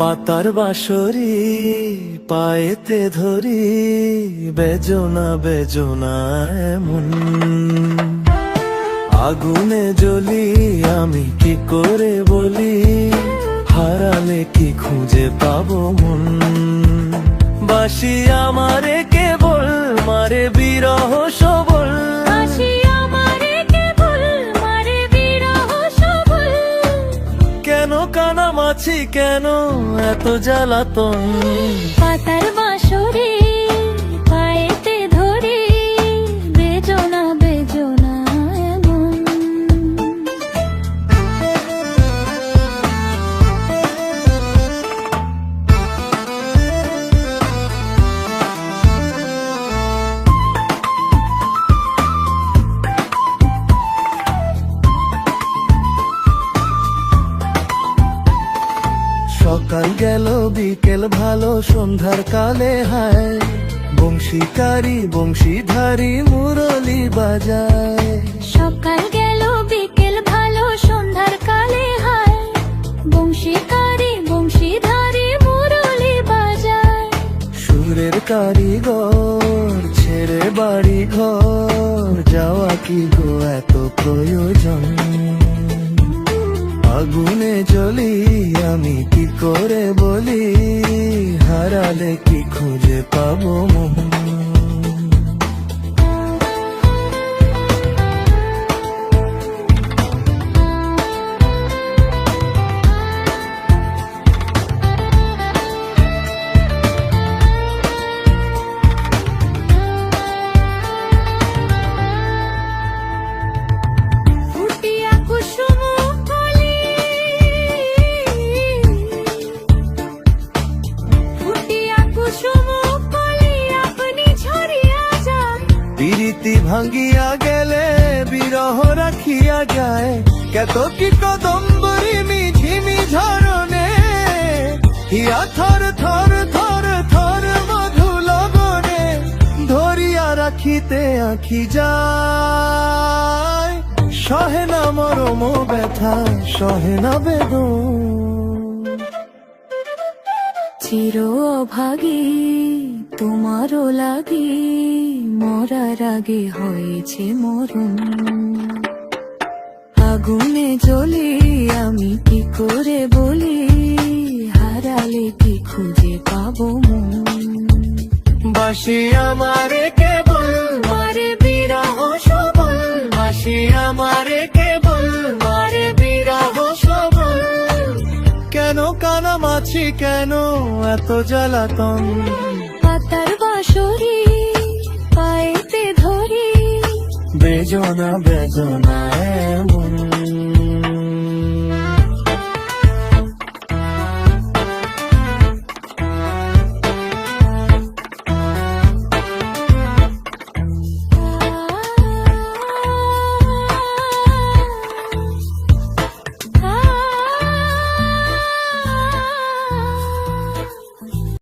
পাতার বাঁশরি পায়েতে ধরি, বেজনা বেজনা এমন। আগুনে জ্বলি আমি কি করে বলি, হারালে কি খুঁজে পাবো মন। বাসি আমারে কেবল মারে বিরহ সবল, কেন কানামাছি কেন এত জ্বালাতন। পাতার বাঁশরি পায়েতে ধরি, বেজনা বেজনা এমন। সকাল গেল বিকেল ভালো সন্ধ্যার কালে হায়, বংশীকারী বংশীধারী মুরলি বাজায়। সকাল গেল বিকেল ভালো সন্ধ্যার কালে হায়, বংশীকারী বংশীধারী মুরলি বাজায়। সুরের কারিগর ছেড়ে বাড়ি ঘর, যাওয়া কি গো এত প্রয়োজন। আগুনে জ্বলি আমি কি করে বলি, হারালে কি খুঁজে পাবো মন। ফুটিয়া কুসুম কলি, ফুটিয়া কুসুম কলি আপনি ঝরিয়া যান। প্রীতি ভাঙ্গিয়া গেলে বিরহ রাখিয়া যায়, কত কি কদম্বরী মিঝিমি ঝরনে, হিয়া থর থর থর থর মধু লগনে, ধরিয়া রাখিতে আঁখি যায়। সহে না মরম ব্যথা সহে না বেদন। চির অভাগী তোমারও লাগি, মরার আগে হয়েছে মরণ। আগুনে জ্বলি আমি কি করে বলি, হারালে কি খুঁজে পাবো মন। বাসি আমারে কেবল মারে বিরহ সবল, বাসি আমারে কেবল মারে বিরহ সবল, কেন কানামাছি কেন এত জ্বালাতন। পাতার বাঁশরি পায়েতে ধরি, বেজনা বেজনা এমন।